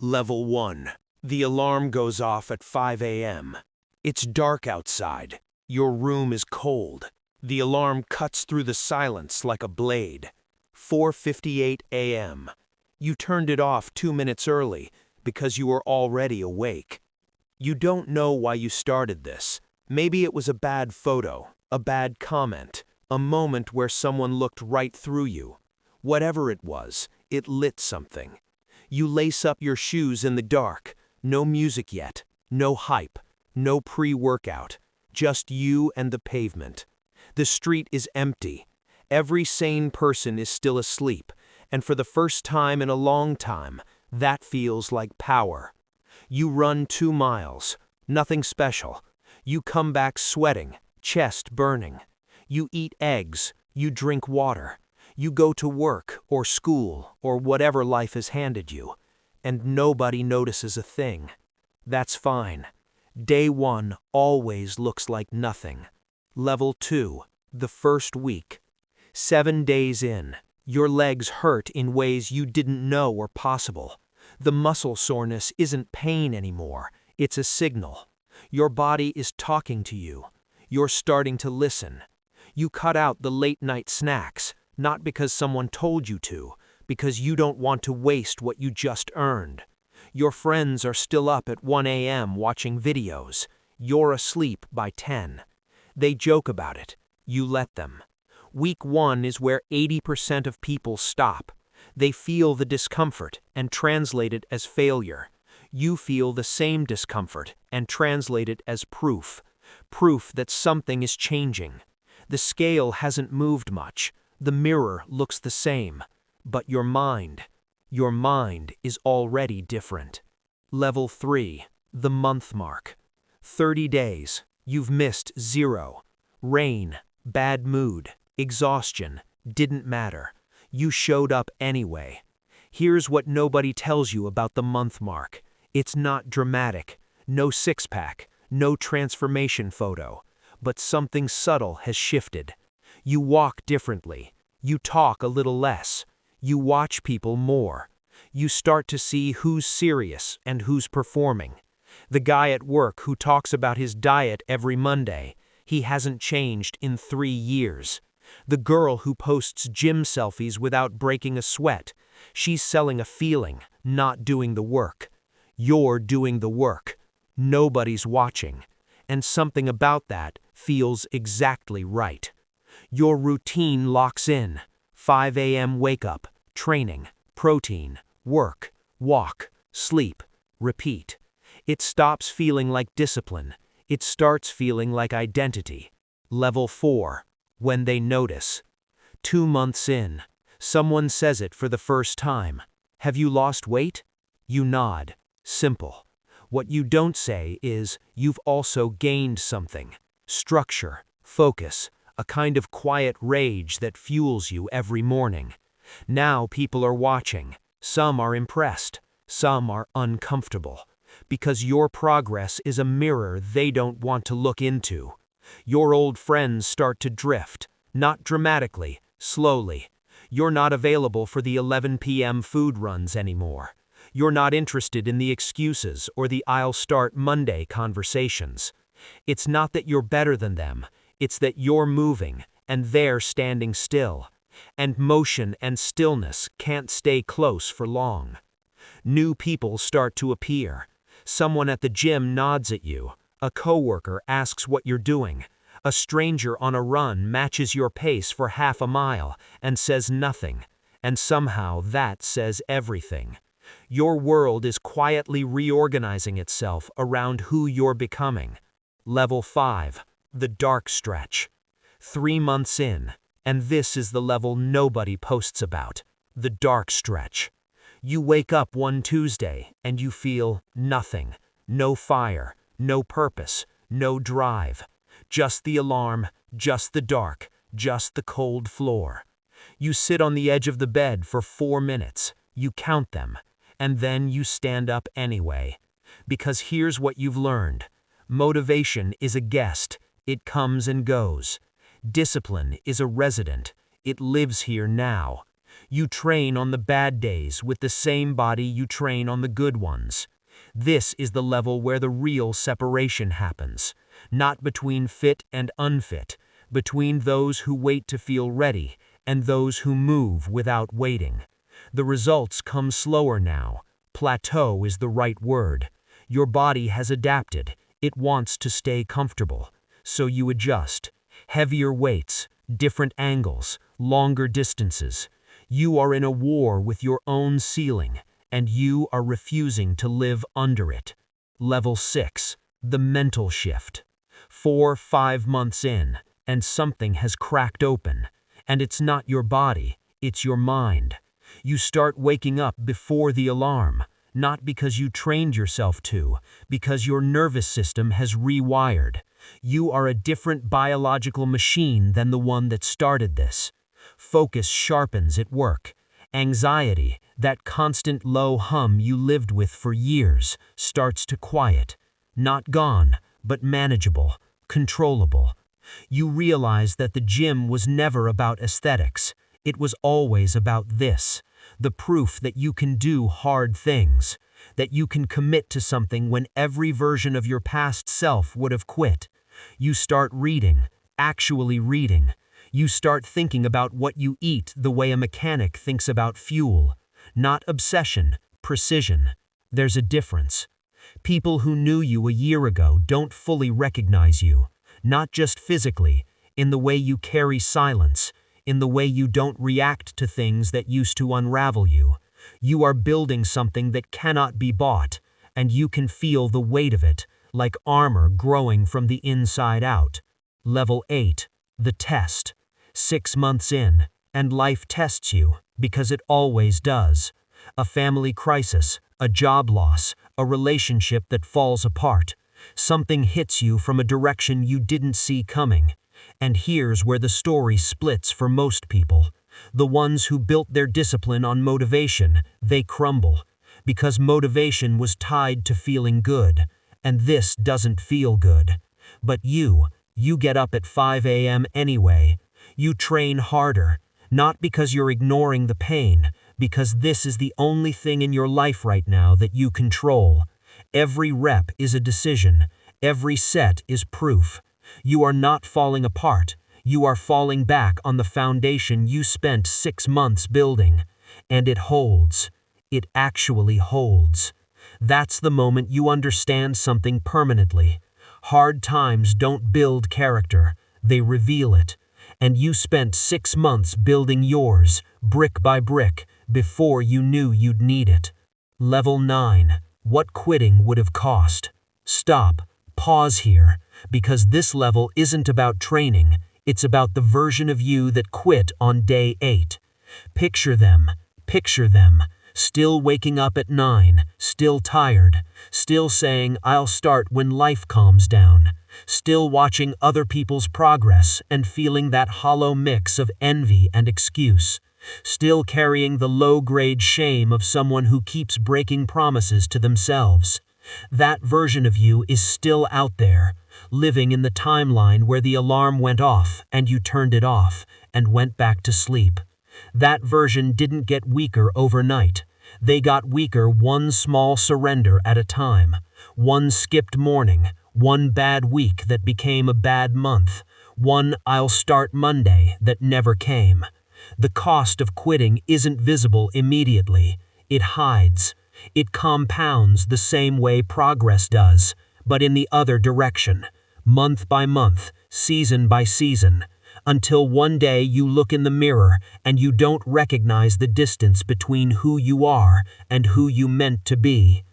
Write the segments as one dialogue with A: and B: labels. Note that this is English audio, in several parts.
A: Level 1. The alarm goes off at 5 a.m. It's dark outside. Your room is cold. The alarm cuts through the silence like a blade. 4:58 a.m. You turned it off 2 minutes early because you were already awake. You don't know why you started this. Maybe it was a bad photo, a bad comment, a moment where someone looked right through you. Whatever it was, it lit something. You lace up your shoes in the dark. No music yet, no hype, no pre-workout, just you and the pavement. The street is empty. Every sane person is still asleep, and for the first time in a long time, that feels like power. You run 2 miles, nothing special. You come back sweating, chest burning. You eat eggs, you drink water. You go to work or school or whatever life has handed you, and nobody notices a thing. That's fine. Day 1 always looks like nothing. Level 2, the first week. 7 days in, your legs hurt in ways you didn't know were possible. The muscle soreness isn't pain anymore, it's a signal. Your body is talking to you. You're starting to listen. You cut out the late-night snacks, not because someone told you to, because you don't want to waste what you just earned. Your friends are still up at 1 a.m. watching videos. You're asleep by 10. They joke about it. You let them. Week 1 is where 80% of people stop. They feel the discomfort and translate it as failure. You feel the same discomfort and translate it as proof. Proof that something is changing. The scale hasn't moved much. The mirror looks the same. But your mind is already different. Level 3, the month mark. 30 days, you've missed 0. Rain, bad mood, exhaustion, didn't matter. You showed up anyway. Here's what nobody tells you about the month mark. It's not dramatic, no six-pack, no transformation photo, but something subtle has shifted. You walk differently. You talk a little less. You watch people more. You start to see who's serious and who's performing. The guy at work who talks about his diet every Monday, he hasn't changed in 3 years. The girl who posts gym selfies without breaking a sweat, she's selling a feeling, not doing the work. You're doing the work. Nobody's watching. And something about that feels exactly right. Your routine locks in. 5 a.m. wake up, training, protein, work, walk, sleep, repeat. It stops feeling like discipline. It starts feeling like identity. Level 4, when they notice. 2 months in, someone says it for the first time. Have you lost weight? You nod. Simple. What you don't say is, you've also gained something. Structure, focus, a kind of quiet rage that fuels you every morning. Now people are watching. Some are impressed. Some are uncomfortable. Because your progress is a mirror they don't want to look into. Your old friends start to drift. Not dramatically, slowly. You're not available for the 11 p.m. food runs anymore. You're not interested in the excuses or the "I'll start Monday" conversations. It's not that you're better than them. It's that you're moving, and they're standing still. And motion and stillness can't stay close for long. New people start to appear. Someone at the gym nods at you. A coworker asks what you're doing. A stranger on a run matches your pace for half a mile and says nothing. And somehow that says everything. Your world is quietly reorganizing itself around who you're becoming. Level 5. The dark stretch. 3 months in, and this is the level nobody posts about. The dark stretch. You wake up one Tuesday and you feel nothing. No fire, no purpose, no drive. Just the alarm, just the dark, just the cold floor. You sit on the edge of the bed for 4 minutes. You count them, and then you stand up anyway. Because here's what you've learned. Motivation is a guest. It comes and goes. Discipline is a resident. It lives here now.
B: You train on the bad days with the same body you train on the good ones. This is the level where the real separation happens, not between fit and unfit, between those who wait to feel ready and those who move without waiting. The results come slower now. Plateau is the right word. Your body has adapted. It wants to stay comfortable. So you adjust. Heavier weights, different angles, longer distances. You are in a war with your own ceiling, and you are refusing to live under it. Level 6, the mental shift. 4-5 months in, and something has cracked open. And it's not your body, it's your mind. You start waking up before the alarm, not because you trained yourself to, because your nervous system has rewired. You are a different biological machine than the one that started this. Focus sharpens at work. Anxiety, that constant low hum you lived with for years, starts to quiet. Not gone, but manageable, controllable. You realize that the gym was never about aesthetics. It was always about this, the proof that you can do hard things, that you can commit to something when every version of your past self would have quit. You start reading, actually reading. You start thinking about what you eat the way a mechanic thinks about fuel. Not obsession, precision. There's a difference. People who knew you a year ago don't fully recognize you, not just physically, in the way you carry silence, in the way you don't react to things that used to unravel you. You are building something that cannot be bought, and you can feel the weight of it, like armor growing from the inside out. Level 8, the test. 6 months in, and life tests you, because it always does. A family crisis, a job loss, a relationship that falls apart. Something hits you from a direction you didn't see coming. And here's where the story splits for most people. The ones who built their discipline on motivation, they crumble. Because motivation was tied to feeling good. And this doesn't feel good. But you get up at 5 a.m. anyway. You train harder, not because you're ignoring the pain, because this is the only thing in your life right now that you control. Every rep is a decision. Every set is proof. You are not falling apart. You are falling back on the foundation you spent 6 months building. And it holds. It actually holds. That's the moment you understand something permanently. Hard times don't build character. They reveal it. And you spent 6 months building yours, brick by brick, before you knew you'd need it. Level 9. What quitting would have cost. Stop. Pause here, because this level isn't about training. It's about the version of you that quit on day 8. Picture them. Still waking up at 9, still tired, still saying, "I'll start when life calms down." Still watching other people's progress and feeling that hollow mix of envy and excuse. Still carrying the low-grade shame of someone who keeps breaking promises to themselves. That version of you is still out there, living in the timeline where the alarm went off and you turned it off and went back to sleep. That version didn't get weaker overnight. They got weaker one small surrender at a time. One skipped morning. One bad week that became a bad month. One "I'll start Monday" that never came. The cost of quitting isn't visible immediately. It hides. It compounds the same way progress does, but in the other direction. Month by month, season by season. Until one day you look in the mirror and you don't recognize the distance between who you are and who you meant to be.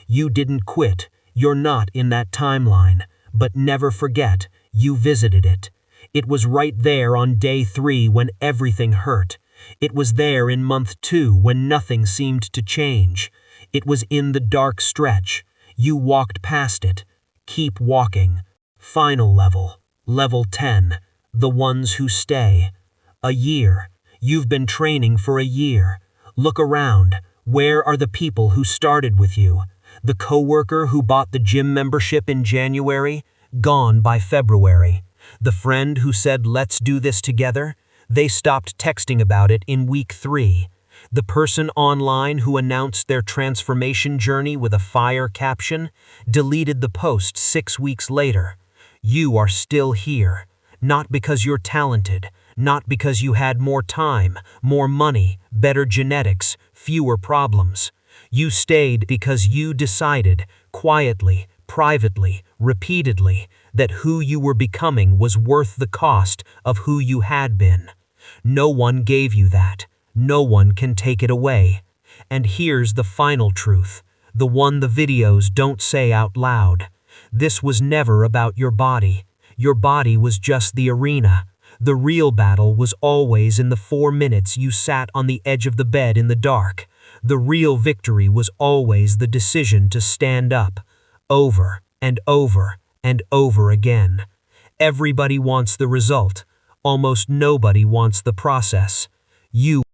B: You didn't quit. You're not in that timeline, but never forget, you visited it. It was right there on day 3 when everything hurt. It was there in month 2 when nothing seemed to change. It was in the dark stretch. You walked past it. Keep walking. Final level. Level 10. The ones who stay. A year. You've been training for a year. Look around. Where are the people who started with you? The coworker who bought the gym membership in January? Gone by February. The friend who said, "Let's do this together"? They stopped texting about it in week 3. The person online who announced their transformation journey with a fire caption deleted the post 6 weeks later. You are still here, not because you're talented, not because you had more time, more money, better genetics, fewer problems. You stayed because you decided, quietly, privately, repeatedly, that who you were becoming was worth the cost of who you had been. No one gave you that. No one can take it away. And here's the final truth, the one the videos don't say out loud. This was never about your body. Your body was just the arena. The real battle was always in the 4 minutes you sat on the edge of the bed in the dark. The real victory was always the decision to stand up, over and over and over again. Everybody wants the result. Almost nobody wants the process. You